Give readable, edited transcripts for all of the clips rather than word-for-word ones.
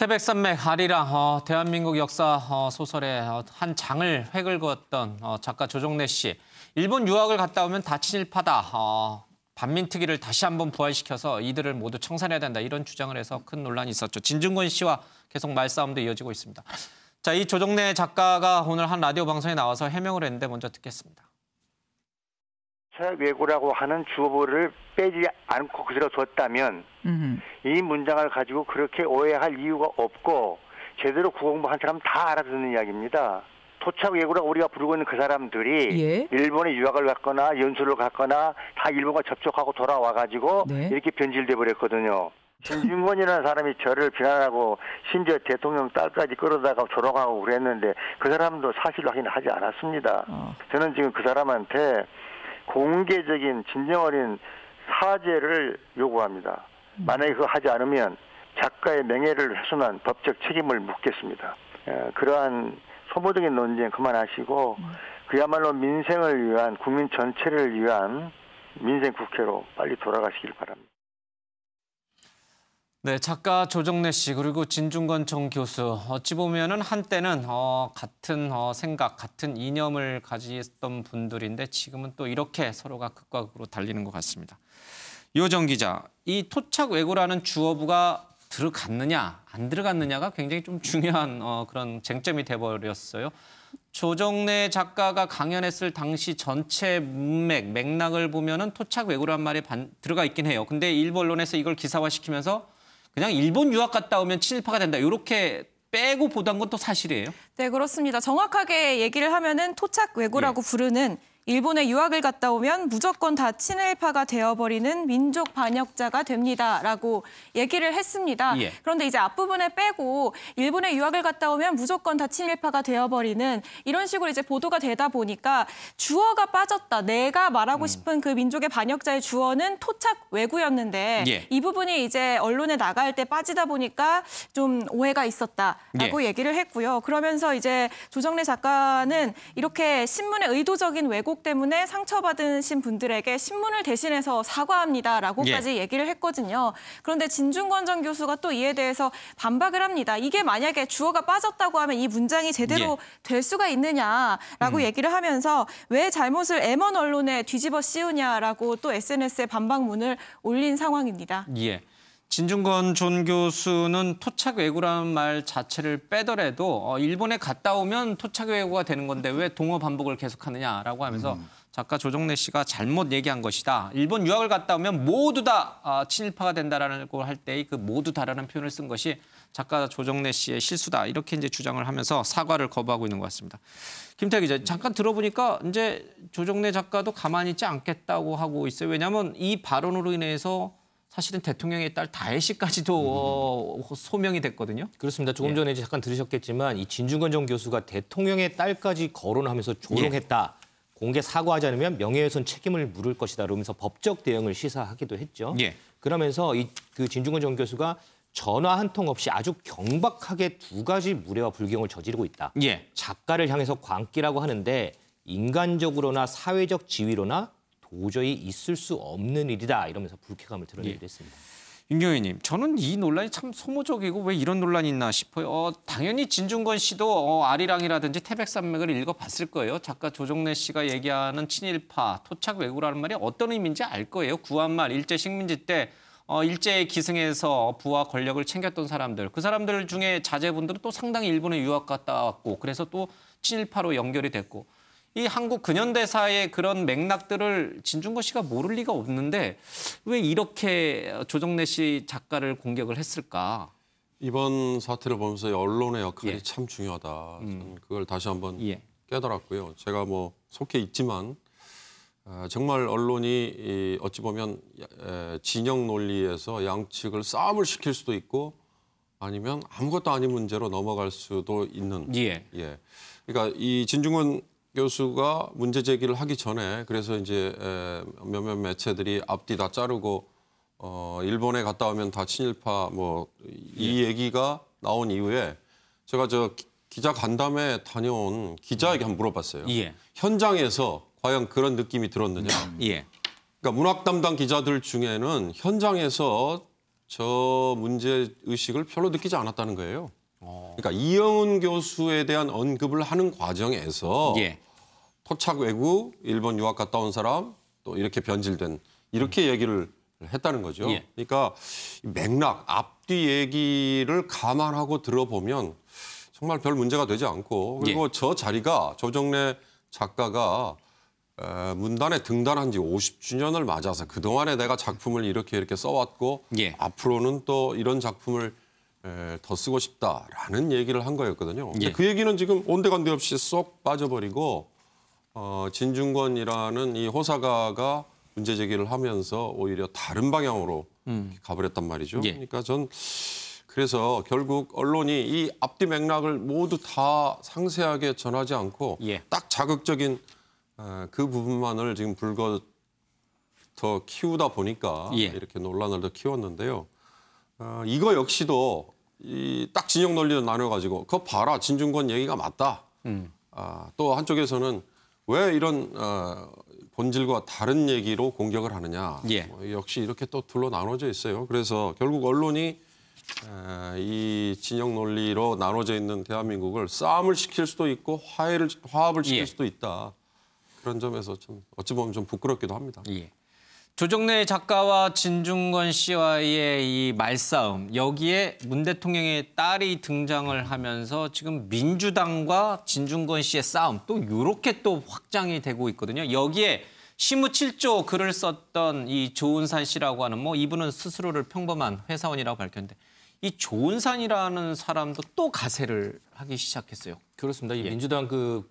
태백산맥 아리랑 대한민국 역사 소설의 한 장을 획을 그었던 작가 조정래 씨. 일본 유학을 갔다 오면 다 친일파다. 반민특위를 다시 한번 부활시켜서 이들을 모두 청산해야 된다. 이런 주장을 해서 큰 논란이 있었죠. 진중권 씨와 계속 말싸움도 이어지고 있습니다. 자, 이 조정래 작가가 오늘 한 라디오 방송에 나와서 해명을 했는데 먼저 듣겠습니다. 외고라고 하는 주어를 빼지 않고 그대로 뒀다면 이 문장을 가지고 그렇게 오해할 이유가 없고 제대로 국어공부한 사람 다 알아듣는 이야기입니다. 토착 외고라고 우리가 부르고 있는 그 사람들이 일본에 유학을 갔거나 연수를 갔거나 다 일본과 접촉하고 돌아와가지고 이렇게 변질돼 버렸거든요. 진중권이라는 사람이 저를 비난하고 심지어 대통령 딸까지 끌어다가 조롱하고 그랬는데 그 사람도 사실 확인하지 않았습니다. 저는 지금 그 사람한테 공개적인 진정 어린 사죄를 요구합니다. 만약에 그거 하지 않으면 작가의 명예를 훼손한 법적 책임을 묻겠습니다. 그러한 소모적인 논쟁 그만하시고 그야말로 민생을 위한 국민 전체를 위한 민생국회로 빨리 돌아가시길 바랍니다. 네, 작가 조정래 씨 그리고 진중권 전 교수 어찌 보면은 한때는 같은 생각, 같은 이념을 가졌던 분들인데 지금은 또 이렇게 서로가 극과 극으로 달리는 것 같습니다. 이호정 기자, 이 토착 왜고라는 주어부가 들어갔느냐, 안 들어갔느냐가 굉장히 좀 중요한 그런 쟁점이 돼버렸어요. 조정래 작가가 강연했을 당시 전체 문맥, 맥락을 보면은 토착 왜고란 말이 들어가 있긴 해요. 근데 일부 언론에서 이걸 기사화시키면서 그냥 일본 유학 갔다 오면 친일파가 된다. 이렇게 빼고 보던 건 또 사실이에요? 네, 그렇습니다. 정확하게 얘기를 하면은 토착 왜고라고 부르는 일본에 유학을 갔다 오면 무조건 다 친일파가 되어버리는 민족 반역자가 됩니다라고 얘기를 했습니다. 그런데 이제 앞부분에 빼고 일본에 유학을 갔다 오면 무조건 다 친일파가 되어버리는 이런 식으로 이제 보도가 되다 보니까 주어가 빠졌다. 내가 말하고 싶은 그 민족의 반역자의 주어는 토착 왜고였는데 이 부분이 이제 언론에 나갈 때 빠지다 보니까 좀 오해가 있었다라고 얘기를 했고요. 그러면서 이제 조정래 작가는 이렇게 신문의 의도적인 왜곡 때문에 상처받으신 분들에게 신문을 대신해서 사과합니다라고까지 얘기를 했거든요. 그런데 진중권 전 교수가 또 이에 대해서 반박을 합니다. 이게 만약에 주어가 빠졌다고 하면 이 문장이 제대로 될 수가 있느냐라고 얘기를 하면서 왜 잘못을 M1 언론에 뒤집어 씌우냐라고 또 SNS에 반박문을 올린 상황입니다. 진중권 전 교수는 토착 왜고라는 말 자체를 빼더라도 일본에 갔다 오면 토착 왜고가 되는 건데 왜 동어 반복을 계속하느냐라고 하면서 작가 조정래 씨가 잘못 얘기한 것이다. 일본 유학을 갔다 오면 모두 다 친일파가 된다라고 할 때 그 모두 다라는 표현을 쓴 것이 작가 조정래 씨의 실수다. 이렇게 이제 주장을 하면서 사과를 거부하고 있는 것 같습니다. 김태희 기자, 잠깐 들어보니까 이제 조정래 작가도 가만히 있지 않겠다고 하고 있어요. 왜냐하면 이 발언으로 인해서 사실은 대통령의 딸 다혜 씨까지도 소명이 됐거든요. 그렇습니다. 조금 전에 잠깐 들으셨겠지만 이 진중권 전 교수가 대통령의 딸까지 거론하면서 조롱했다. 공개 사과하지 않으면 명예훼손 책임을 물을 것이다. 그러면서 법적 대응을 시사하기도 했죠. 그러면서 그 진중권 전 교수가 전화 한 통 없이 아주 경박하게 두 가지 무례와 불경을 저지르고 있다. 작가를 향해서 광기라고 하는데 인간적으로나 사회적 지위로나 도저히 있을 수 없는 일이다. 이러면서 불쾌감을 드러내기도 했습니다. 윤경희님, 저는 이 논란이 참 소모적이고 왜 이런 논란이 있나 싶어요. 당연히 진중권 씨도 아리랑이라든지 태백산맥을 읽어봤을 거예요. 작가 조정래 씨가 얘기하는 친일파, 토착 왜고라는 말이 어떤 의미인지 알 거예요. 구한말, 일제 식민지 때 일제에 기승해서 부와 권력을 챙겼던 사람들, 그 사람들 중에 자제분들은 또 상당히 일본에 유학 갔다 왔고 그래서 또 친일파로 연결이 됐고 이 한국 근현대사의 그런 맥락들을 진중권 씨가 모를 리가 없는데 왜 이렇게 조정래 씨 작가를 공격을 했을까? 이번 사태를 보면서 언론의 역할이 참 중요하다. 저는 그걸 다시 한번 깨달았고요. 제가 뭐 속해 있지만 정말 언론이 어찌 보면 진영 논리에서 양측을 싸움을 시킬 수도 있고 아니면 아무것도 아닌 문제로 넘어갈 수도 있는. 그러니까 이 진중권 교수가 문제 제기를 하기 전에 그래서 이제 몇몇 매체들이 앞뒤 다 자르고 일본에 갔다 오면 다 친일파 뭐 이 얘기가 나온 이후에 제가 저 기자 간담회 다녀온 기자에게 한번 물어봤어요. 현장에서 과연 그런 느낌이 들었느냐. 그러니까 문학 담당 기자들 중에는 현장에서 저 문제 의식을 별로 느끼지 않았다는 거예요. 그러니까 이영훈 교수에 대한 언급을 하는 과정에서 예. 토착 외구, 일본 유학 갔다 온 사람, 또 이렇게 변질된 이렇게 얘기를 했다는 거죠. 예. 그러니까 맥락, 앞뒤 얘기를 감안하고 들어보면 정말 별 문제가 되지 않고 그리고 저 자리가 조정래 작가가 문단에 등단한 지 50주년을 맞아서 그동안에 내가 작품을 이렇게 써왔고 앞으로는 또 이런 작품을 더 쓰고 싶다라는 얘기를 한 거였거든요. 근데 그 얘기는 지금 온데간데 없이 쏙 빠져버리고 진중권이라는 이 호사가가 문제 제기를 하면서 오히려 다른 방향으로 가버렸단 말이죠. 그러니까 전 그래서 결국 언론이 이 앞뒤 맥락을 모두 다 상세하게 전하지 않고 딱 자극적인 그 부분만을 지금 불거 더 키우다 보니까 이렇게 논란을 더 키웠는데요. 이거 역시도 딱 진영 논리로 나눠가지고 그거 봐라 진중권 얘기가 맞다. 또 한쪽에서는 왜 이런 본질과 다른 얘기로 공격을 하느냐. 역시 이렇게 또 둘로 나눠져 있어요. 그래서 결국 언론이 이 진영 논리로 나눠져 있는 대한민국을 싸움을 시킬 수도 있고 화합을 시킬 수도 있다. 그런 점에서 좀 어찌 보면 좀 부끄럽기도 합니다. 조정래 작가와 진중권 씨와의 이 말싸움, 여기에 문 대통령의 딸이 등장을 하면서 지금 민주당과 진중권 씨의 싸움 또 이렇게 또 확장이 되고 있거든요. 여기에 시무 7조 글을 썼던 이 조은산 씨라고 하는 이분은 스스로를 평범한 회사원이라고 밝혔는데 이 조은산이라는 사람도 또 가세를 하기 시작했어요. 그렇습니다. 이 민주당 그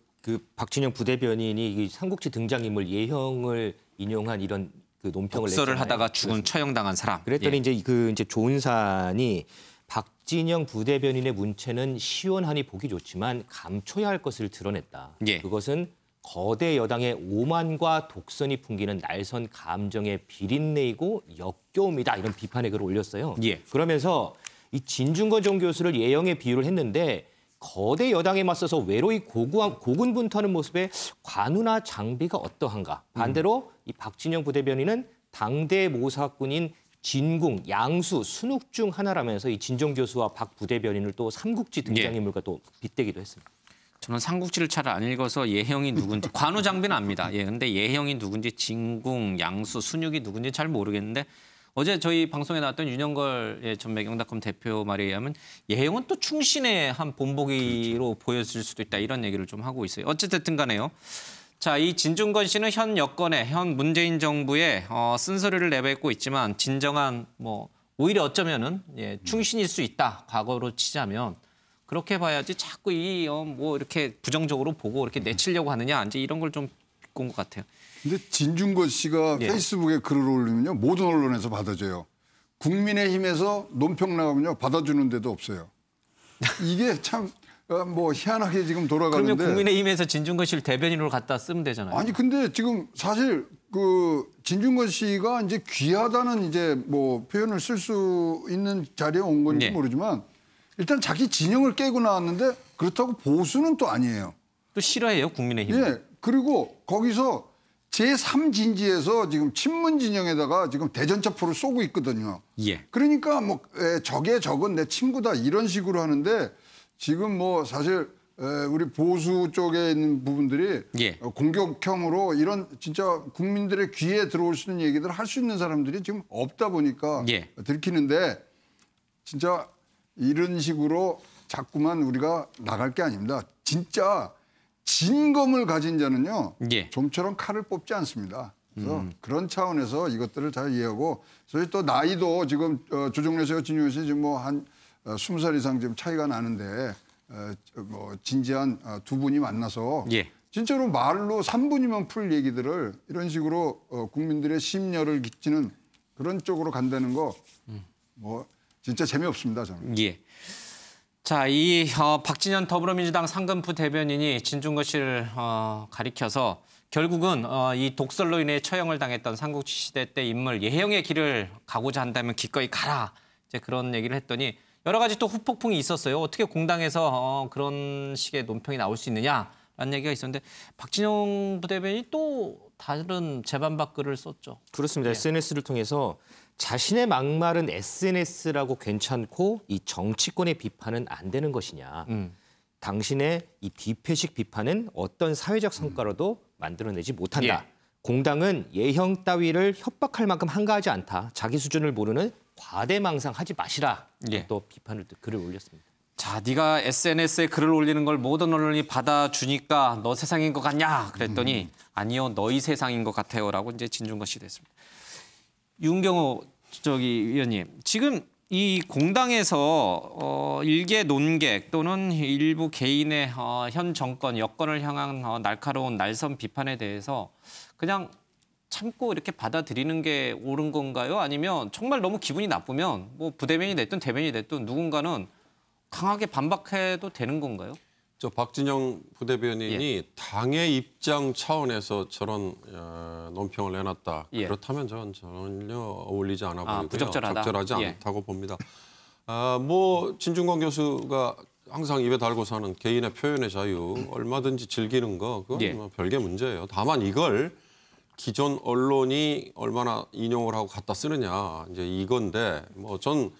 박진영 부대변인이 이 삼국지 등장인물 예형을 인용한 이런 그 논평을 독서를 냈잖아요. 하다가 죽은 처형당한 사람. 그랬더니 이제 조은산이 박진영 부대변인의 문체는 시원하니 보기 좋지만 감춰야 할 것을 드러냈다. 그것은 거대 여당의 오만과 독선이 풍기는 날선 감정의 비린내이고 역겨움이다. 이런 비판의 글을 올렸어요. 그러면서 이 진중권 전 교수를 예형에 비유를 했는데 거대 여당에 맞서서 외로이 고군분투하는 모습에 관우나 장비가 어떠한가. 반대로 이 박진영 부대변인은 당대 모사꾼인 진궁, 양수, 순욱 중 하나라면서 이 진정 교수와 박 부대변인을 또 삼국지 등장인물과 또 빗대기도 했습니다. 저는 삼국지를 잘 안 읽어서 예형이 누군지 관우 장비는 압니다. 근데 예형이 누군지 진궁, 양수, 순육이 누군지 잘 모르겠는데 어제 저희 방송에 나왔던 윤영걸 전 매경닷컴 대표 말에 의하면 예형은 또 충신의 한 본보기로 보여질 수도 있다 이런 얘기를 좀 하고 있어요. 어쨌든 간에요. 자, 이 진중권 씨는 현 여권에 현 문재인 정부에 쓴소리를 내뱉고 있지만 진정한 오히려 어쩌면은 충신일 수 있다. 과거로 치자면 그렇게 봐야지 자꾸 이렇게 부정적으로 보고 이렇게 내치려고 하느냐 이제 이런 걸 좀 비꼰 것 같아요. 근데 진중권 씨가 페이스북에 글을 올리면요 모든 언론에서 받아줘요. 국민의힘에서 논평 나가면요 받아주는 데도 없어요. 이게 참 희한하게 지금 돌아가는데. 그러면 국민의힘에서 진중권 씨를 대변인으로 갖다 쓰면 되잖아요. 아니 근데 지금 사실 진중권 씨가 이제 귀하다는 이제 표현을 쓸 수 있는 자리에 온 건지 모르지만 일단 자기 진영을 깨고 나왔는데 그렇다고 보수는 또 아니에요. 또 싫어해요 국민의힘. 그리고 거기서 제3진지에서 지금 친문 진영에다가 지금 대전차포를 쏘고 있거든요. 그러니까 적은 내 친구다 이런 식으로 하는데 지금 사실 우리 보수 쪽에 있는 부분들이 공격형으로 이런 진짜 국민들의 귀에 들어올 수 있는 얘기들을 할 수 있는 사람들이 지금 없다 보니까 들키는데 진짜 이런 식으로 자꾸만 우리가 나갈 게 아닙니다. 진짜 진검을 가진 자는요. 좀처럼 칼을 뽑지 않습니다. 그래서 그런 차원에서 이것들을 잘 이해하고 저희 또 나이도 지금 조정래 씨와 진중권 씨 지금 한 20살 이상 지금 차이가 나는데 진지한 두 분이 만나서 진짜로 말로 3분이면 풀 얘기들을 이런 식으로 국민들의 심려를 끼치는 그런 쪽으로 간다는 거 진짜 재미없습니다 저는. 자, 이 박진현 더불어민주당 상근부 대변인이 진중권 씨를 가리켜서 결국은 이 독설로 인해 처형을 당했던 삼국지 시대 때 인물 예형의 길을 가고자 한다면 기꺼이 가라. 이제 그런 얘기를 했더니 여러 가지 또 후폭풍이 있었어요. 어떻게 공당에서 그런 식의 논평이 나올 수 있느냐라는 얘기가 있었는데 박진영 부대변인이 또 다른 재반박 글을 썼죠. 그렇습니다. SNS를 통해서 자신의 막말은 SNS라고 괜찮고 이 정치권의 비판은 안 되는 것이냐. 당신의 이 비패식 비판은 어떤 사회적 성과로도 만들어내지 못한다. 공당은 예형 따위를 협박할 만큼 한가하지 않다. 자기 수준을 모르는 과대망상하지 마시라. 또 비판을 글을 올렸습니다. 자, 네가 SNS에 글을 올리는 걸 모든 언론이 받아주니까 너 세상인 것 같냐? 그랬더니 아니요, 너희 세상인 것 같아요라고 이제 진중권 씨 됐습니다. 윤경호 위원님, 지금 이 공당에서 일개 논객 또는 일부 개인의 현 정권, 여권을 향한 날카로운 날선 비판에 대해서 그냥 참고 이렇게 받아들이는 게 옳은 건가요? 아니면 정말 너무 기분이 나쁘면 뭐 부대변이 됐든 대변이 됐든 누군가는 강하게 반박해도 되는 건가요? 저 박진영 부대변인이 당의 입장 차원에서 저런 논평을 내놨다. 그렇다면 저는 전혀 어울리지 않아 보이고요. 부적절하다. 적절하지 않다고 봅니다. 뭐 진중권 교수가 항상 입에 달고 사는 개인의 표현의 자유 얼마든지 즐기는 거 그건 뭐 별개 문제예요. 다만 이걸 기존 언론이 얼마나 인용을 하고 갖다 쓰느냐 이제 이건데 뭐 전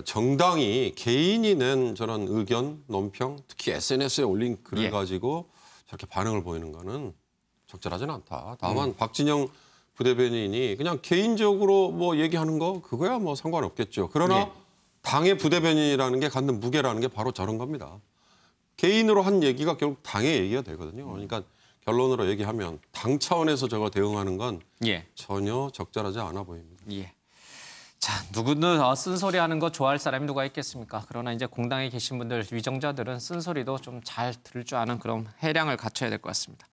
정당이 개인이 낸 저런 의견, 논평, 특히 SNS에 올린 글을 가지고 저렇게 반응을 보이는 거는 적절하지는 않다. 다만 박진영 부대변인이 그냥 개인적으로 뭐 얘기하는 거 그거야 뭐 상관없겠죠. 그러나 당의 부대변인이라는 게 갖는 무게라는 게 바로 저런 겁니다. 개인으로 한 얘기가 결국 당의 얘기가 되거든요. 그러니까 결론으로 얘기하면 당 차원에서 저거 대응하는 건 전혀 적절하지 않아 보입니다. 자, 누구는 쓴소리하는 거 좋아할 사람이 누가 있겠습니까? 그러나 이제 공당에 계신 분들, 위정자들은 쓴소리도 좀 잘 들을 줄 아는 그런 해량을 갖춰야 될 것 같습니다.